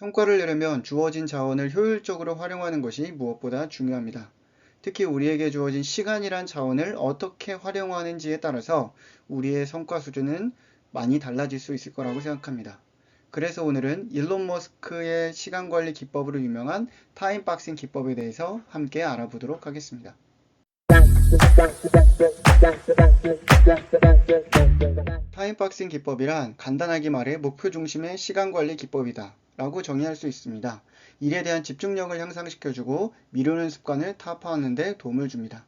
성과를 내려면 주어진 자원을 효율적으로 활용하는 것이 무엇보다 중요합니다. 특히 우리에게 주어진 시간이란 자원을 어떻게 활용하는지에 따라서 우리의 성과 수준은 많이 달라질 수 있을 거라고 생각합니다. 그래서 오늘은 일론 머스크의 시간 관리 기법으로 유명한 타임박싱 기법에 대해서 함께 알아보도록 하겠습니다. 타임박싱 기법이란 간단하게 말해 목표 중심의 시간 관리 기법이다 라고 정의할 수 있습니다. 일에 대한 집중력을 향상시켜주고 미루는 습관을 타파하는 데 도움을 줍니다.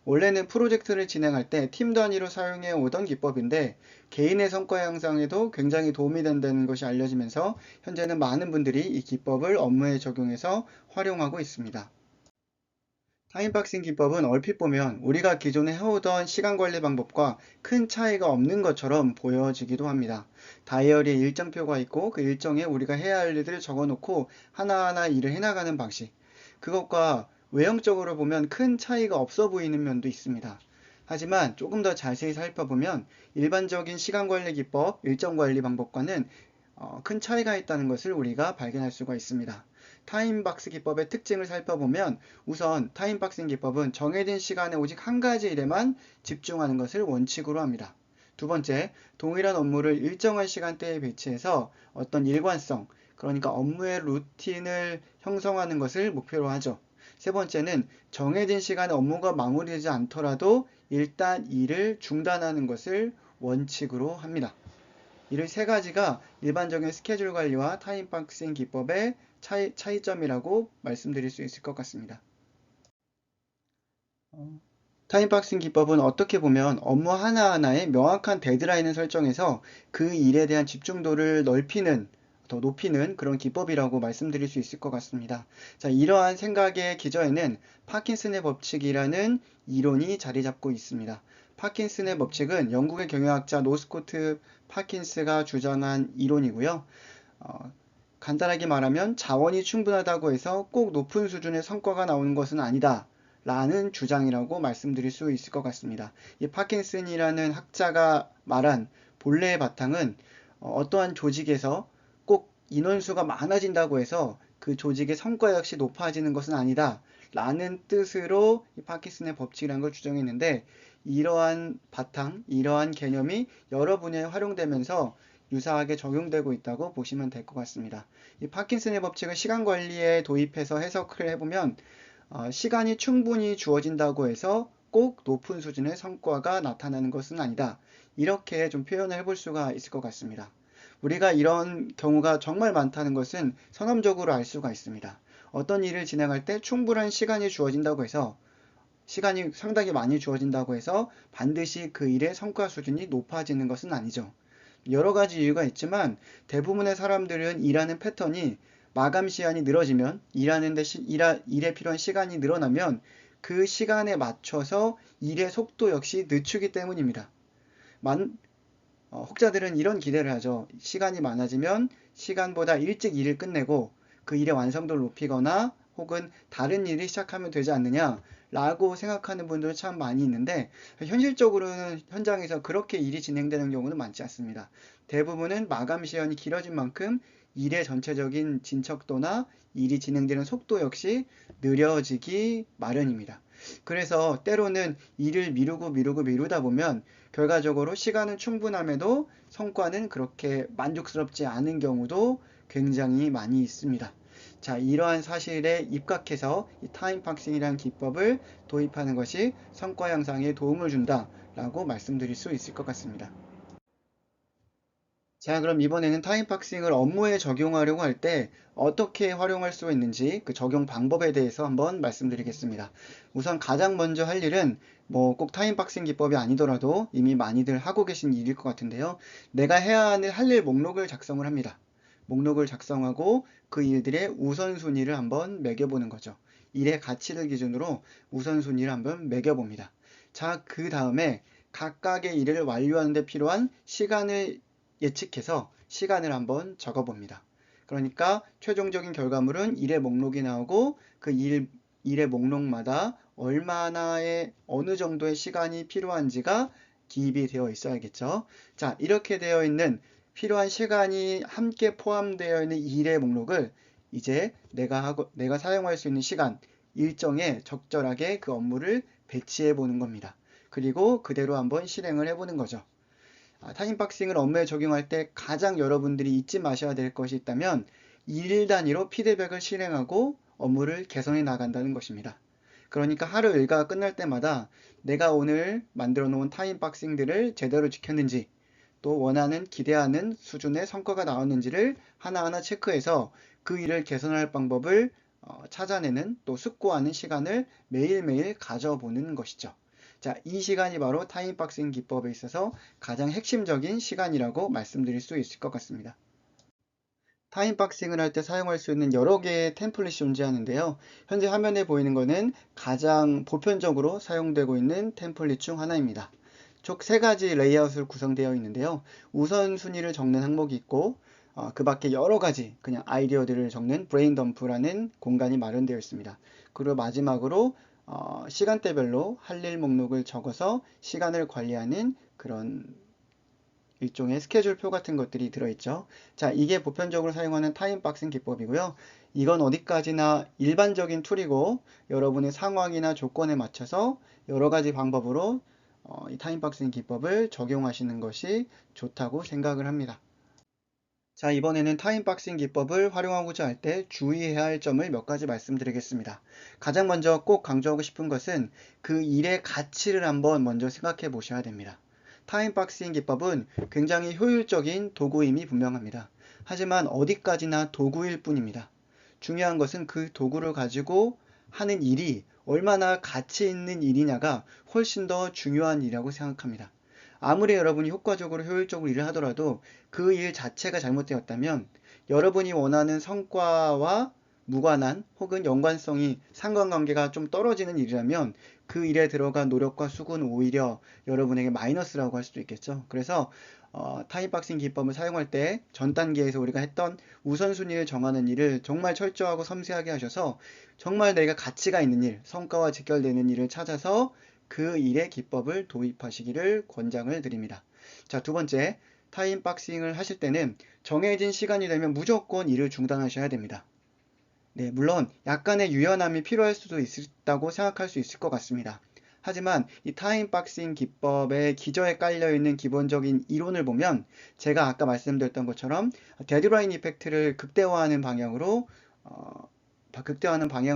원래는 프로젝트를 진행할 때 팀 단위로 사용해 오던 기법인데 개인의 성과 향상에도 굉장히 도움이 된다는 것이 알려지면서 현재는 많은 분들이 이 기법을 업무에 적용해서 활용하고 있습니다. 타임박싱 기법은 얼핏 보면 우리가 기존에 해오던 시간 관리 방법과 큰 차이가 없는 것처럼 보여지기도 합니다. 다이어리에 일정표가 있고 그 일정에 우리가 해야 할 일들을 적어놓고 하나하나 일을 해나가는 방식. 그것과 외형적으로 보면 큰 차이가 없어 보이는 면도 있습니다. 하지만 조금 더 자세히 살펴보면 일반적인 시간 관리 기법, 일정 관리 방법과는 큰 차이가 있다는 것을 우리가 발견할 수가 있습니다. 타임박스 기법의 특징을 살펴보면 우선 타임박싱 기법은 정해진 시간에 오직 한 가지 일에만 집중하는 것을 원칙으로 합니다. 두 번째, 동일한 업무를 일정한 시간대에 배치해서 어떤 일관성, 그러니까 업무의 루틴을 형성하는 것을 목표로 하죠. 세 번째는 정해진 시간에 업무가 마무리되지 않더라도 일단 일을 중단하는 것을 원칙으로 합니다. 이 세 가지가 일반적인 스케줄 관리와 타임박싱 기법의 차이점이라고 말씀드릴 수 있을 것 같습니다. 타임박싱 기법은 어떻게 보면 업무 하나하나에 명확한 데드라인을 설정해서 그 일에 대한 집중도를 더 높이는 그런 기법이라고 말씀드릴 수 있을 것 같습니다. 자, 이러한 생각의 기저에는 파킨슨의 법칙이라는 이론이 자리 잡고 있습니다. 파킨슨의 법칙은 영국의 경영학자 노스코트 파킨스가 주장한 이론이고요. 간단하게 말하면 자원이 충분하다고 해서 꼭 높은 수준의 성과가 나오는 것은 아니다 라는 주장이라고 말씀드릴 수 있을 것 같습니다. 이 파킨슨이라는 학자가 말한 본래의 바탕은 어떠한 조직에서 꼭 인원수가 많아진다고 해서 그 조직의 성과 역시 높아지는 것은 아니다 라는 뜻으로 이 파킨슨의 법칙이라는 걸 주장했는데 이러한 바탕, 이러한 개념이 여러 분야에 활용되면서 유사하게 적용되고 있다고 보시면 될 것 같습니다. 이 파킨슨의 법칙을 시간 관리에 도입해서 해석을 해보면 시간이 충분히 주어진다고 해서 꼭 높은 수준의 성과가 나타나는 것은 아니다. 이렇게 좀 표현을 해볼 수가 있을 것 같습니다. 우리가 이런 경우가 정말 많다는 것은 선험적으로 알 수가 있습니다. 어떤 일을 진행할 때 충분한 시간이 주어진다고 해서 시간이 상당히 많이 주어진다고 해서 반드시 그 일의 성과 수준이 높아지는 것은 아니죠. 여러 가지 이유가 있지만 대부분의 사람들은 일하는 패턴이 마감 시간이 늘어지면 일에 필요한 시간이 늘어나면 그 시간에 맞춰서 일의 속도 역시 늦추기 때문입니다. 혹자들은 이런 기대를 하죠. 시간이 많아지면 시간보다 일찍 일을 끝내고 그 일의 완성도를 높이거나 혹은 다른 일을 시작하면 되지 않느냐 라고 생각하는 분들 참 많이 있는데 현실적으로는 현장에서 그렇게 일이 진행되는 경우는 많지 않습니다. 대부분은 마감 시간이 길어진 만큼 일의 전체적인 진척도나 일이 진행되는 속도 역시 느려지기 마련입니다. 그래서 때로는 일을 미루다 보면 결과적으로 시간은 충분함에도 성과는 그렇게 만족스럽지 않은 경우도 굉장히 많이 있습니다. 자, 이러한 사실에 입각해서 이 타임박싱이라는 기법을 도입하는 것이 성과 향상에 도움을 준다라고 말씀드릴 수 있을 것 같습니다. 자, 그럼 이번에는 타임박싱을 업무에 적용하려고 할 때 어떻게 활용할 수 있는지 그 적용 방법에 대해서 한번 말씀드리겠습니다. 우선 가장 먼저 할 일은 뭐 꼭 타임박싱 기법이 아니더라도 이미 많이들 하고 계신 일일 것 같은데요. 내가 해야 하는 할 일 목록을 작성을 합니다. 목록을 작성하고 그 일들의 우선순위를 한번 매겨보는 거죠. 일의 가치를 기준으로 우선순위를 한번 매겨봅니다. 자, 그 다음에 각각의 일을 완료하는 데 필요한 시간을 예측해서 시간을 한번 적어봅니다. 그러니까 최종적인 결과물은 일의 목록이 나오고 그 일의 목록마다 어느 정도의 시간이 필요한지가 기입이 되어 있어야겠죠. 자, 이렇게 되어 있는 필요한 시간이 함께 포함되어 있는 일의 목록을 이제 내가 사용할 수 있는 시간, 일정에 적절하게 그 업무를 배치해 보는 겁니다. 그리고 그대로 한번 실행을 해보는 거죠. 타임박싱을 업무에 적용할 때 가장 여러분들이 잊지 마셔야 될 것이 있다면 일 단위로 피드백을 실행하고 업무를 개선해 나간다는 것입니다. 그러니까 하루 일과가 끝날 때마다 내가 오늘 만들어 놓은 타임박싱들을 제대로 지켰는지 또 원하는 기대하는 수준의 성과가 나왔는지를 하나하나 체크해서 그 일을 개선할 방법을 찾아내는 또 숙고하는 시간을 매일매일 가져보는 것이죠. 자, 이 시간이 바로 타임박싱 기법에 있어서 가장 핵심적인 시간이라고 말씀드릴 수 있을 것 같습니다. 타임박싱을 할 때 사용할 수 있는 여러 개의 템플릿이 존재하는데요. 현재 화면에 보이는 것은 가장 보편적으로 사용되고 있는 템플릿 중 하나입니다. 총 세 가지 레이아웃으로 구성되어 있는데요. 우선순위를 적는 항목이 있고 그 밖에 여러 가지 그냥 아이디어들을 적는 브레인 덤프라는 공간이 마련되어 있습니다. 그리고 마지막으로 시간대별로 할 일 목록을 적어서 시간을 관리하는 그런 일종의 스케줄표 같은 것들이 들어있죠. 자, 이게 보편적으로 사용하는 타임박싱 기법이고요. 이건 어디까지나 일반적인 툴이고 여러분의 상황이나 조건에 맞춰서 여러 가지 방법으로 이 타임박싱 기법을 적용하시는 것이 좋다고 생각을 합니다. 자, 이번에는 타임박싱 기법을 활용하고자 할 때 주의해야 할 점을 몇 가지 말씀드리겠습니다. 가장 먼저 꼭 강조하고 싶은 것은 그 일의 가치를 한번 먼저 생각해 보셔야 됩니다. 타임박싱 기법은 굉장히 효율적인 도구임이 분명합니다. 하지만 어디까지나 도구일 뿐입니다. 중요한 것은 그 도구를 가지고 하는 일이 얼마나 가치 있는 일이냐가 훨씬 더 중요한 일이라고 생각합니다. 아무리 여러분이 효과적으로 효율적으로 일을 하더라도 그 일 자체가 잘못되었다면 여러분이 원하는 성과와 무관한 혹은 연관성이 상관관계가 좀 떨어지는 일이라면 그 일에 들어간 노력과 수고는 오히려 여러분에게 마이너스라고 할 수도 있겠죠. 그래서 타임박싱 기법을 사용할 때 전 단계에서 우리가 했던 우선순위를 정하는 일을 정말 철저하고 섬세하게 하셔서 정말 내가 가치가 있는 일, 성과와 직결되는 일을 찾아서 그 일의 기법을 도입하시기를 권장을 드립니다. 자, 두 번째, 타임박싱을 하실 때는 정해진 시간이 되면 무조건 일을 중단하셔야 됩니다. 네, 물론 약간의 유연함이 필요할 수도 있다고 생각할 수 있을 것 같습니다. 하지만 이 타임박싱 기법의 기저에 깔려있는 기본적인 이론을 보면 제가 아까 말씀드렸던 것처럼 데드라인 이펙트를 극대화하는 방향을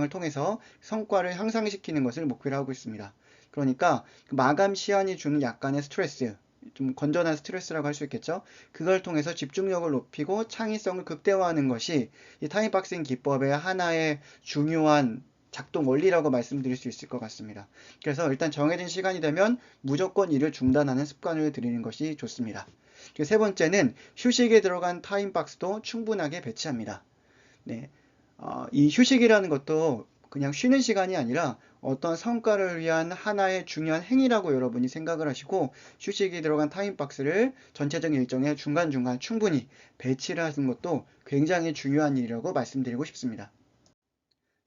통해서 성과를 향상시키는 것을 목표로 하고 있습니다. 그러니까 마감 시한이 주는 약간의 스트레스, 좀 건전한 스트레스라고 할 수 있겠죠. 그걸 통해서 집중력을 높이고 창의성을 극대화하는 것이 이 타임박싱 기법의 하나의 중요한 작동 원리라고 말씀드릴 수 있을 것 같습니다. 그래서 일단 정해진 시간이 되면 무조건 일을 중단하는 습관을 들이는 것이 좋습니다. 세 번째는 휴식에 들어간 타임박스도 충분하게 배치합니다. 네, 이 휴식이라는 것도 그냥 쉬는 시간이 아니라 어떤 성과를 위한 하나의 중요한 행위라고 여러분이 생각을 하시고 휴식이 들어간 타임박스를 전체적인 일정에 중간중간 충분히 배치를 하는 것도 굉장히 중요한 일이라고 말씀드리고 싶습니다.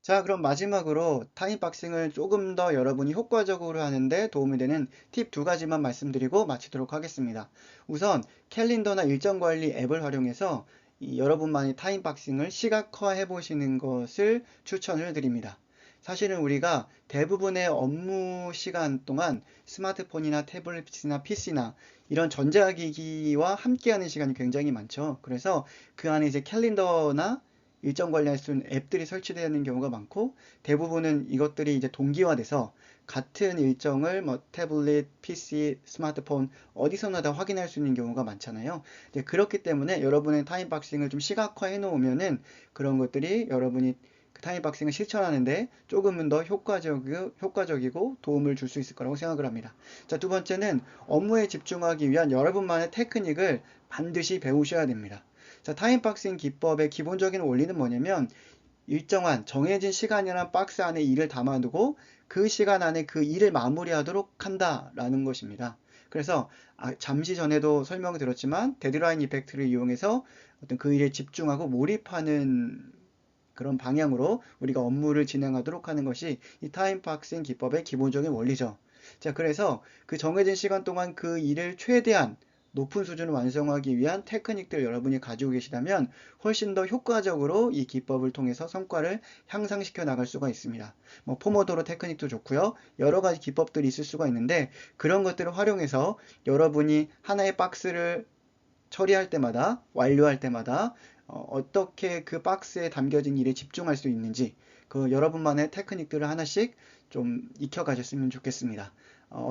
자, 그럼 마지막으로 타임박싱을 조금 더 여러분이 효과적으로 하는데 도움이 되는 팁 두 가지만 말씀드리고 마치도록 하겠습니다. 우선 캘린더나 일정 관리 앱을 활용해서 여러분만의 타임박싱을 시각화해 보시는 것을 추천을 드립니다. 사실은 우리가 대부분의 업무 시간 동안 스마트폰이나 태블릿이나 PC나 이런 전자기기와 함께하는 시간이 굉장히 많죠. 그래서 그 안에 이제 캘린더나 일정 관리할 수 있는 앱들이 설치되어 있는 경우가 많고 대부분은 이것들이 이제 동기화돼서 같은 일정을 뭐 태블릿, PC, 스마트폰 어디서나 다 확인할 수 있는 경우가 많잖아요. 그렇기 때문에 여러분의 타임박싱을 좀 시각화해 놓으면은 그런 것들이 여러분이 그 타임박싱을 실천하는데 조금은 더 효과적이고 도움을 줄 수 있을 거라고 생각을 합니다. 자, 두 번째는 업무에 집중하기 위한 여러분만의 테크닉을 반드시 배우셔야 됩니다. 자, 타임박싱 기법의 기본적인 원리는 뭐냐면 일정한 정해진 시간이란 박스 안에 일을 담아두고 그 시간 안에 그 일을 마무리하도록 한다라는 것입니다. 그래서 잠시 전에도 설명을 드렸지만 데드라인 이펙트를 이용해서 어떤 그 일에 집중하고 몰입하는 그런 방향으로 우리가 업무를 진행하도록 하는 것이 이 타임박싱 기법의 기본적인 원리죠. 자, 그래서 그 정해진 시간 동안 그 일을 최대한 높은 수준을 완성하기 위한 테크닉들 여러분이 가지고 계시다면 훨씬 더 효과적으로 이 기법을 통해서 성과를 향상시켜 나갈 수가 있습니다. 뭐 포모도로 테크닉도 좋고요. 여러 가지 기법들이 있을 수가 있는데 그런 것들을 활용해서 여러분이 하나의 박스를 처리할 때마다, 완료할 때마다 어떻게 그 박스에 담겨진 일에 집중할 수 있는지 그 여러분만의 테크닉들을 하나씩 좀 익혀가셨으면 좋겠습니다.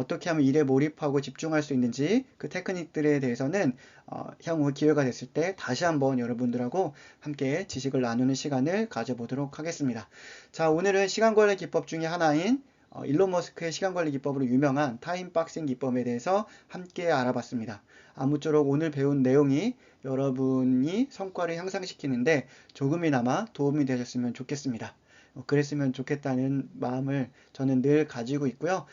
떻게 하면 일에 몰입하고 집중할 수 있는지 그 테크닉들에 대해서는 향후 기회가 됐을 때 다시 한번 여러분들하고 함께 지식을 나누는 시간을 가져보도록 하겠습니다. 자, 오늘은 시간관리 기법 중에 하나인 일론 머스크의 시간관리 기법으로 유명한 타임박싱 기법에 대해서 함께 알아봤습니다. 아무쪼록 오늘 배운 내용이 여러분이 성과를 향상시키는데 조금이나마 도움이 되셨으면 좋겠습니다. 그랬으면 좋겠다는 마음을 저는 늘 가지고 있고요.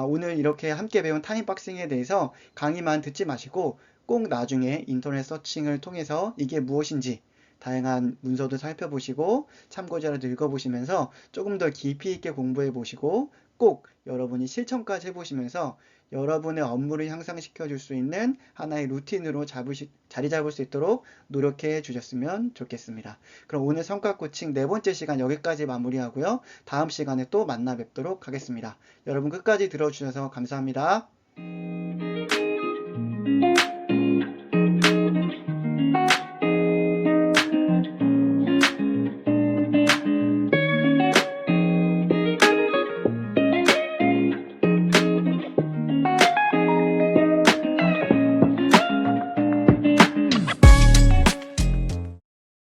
오늘 이렇게 함께 배운 타임박싱에 대해서 강의만 듣지 마시고 꼭 나중에 인터넷 서칭을 통해서 이게 무엇인지 다양한 문서도 살펴보시고 참고자료도 읽어보시면서 조금 더 깊이 있게 공부해 보시고 꼭 여러분이 실천까지 해보시면서 여러분의 업무를 향상시켜 줄 수 있는 하나의 루틴으로 자리 잡을 수 있도록 노력해 주셨으면 좋겠습니다. 그럼 오늘 성과 코칭 네 번째 시간 여기까지 마무리하고요. 다음 시간에 또 만나 뵙도록 하겠습니다. 여러분 끝까지 들어주셔서 감사합니다.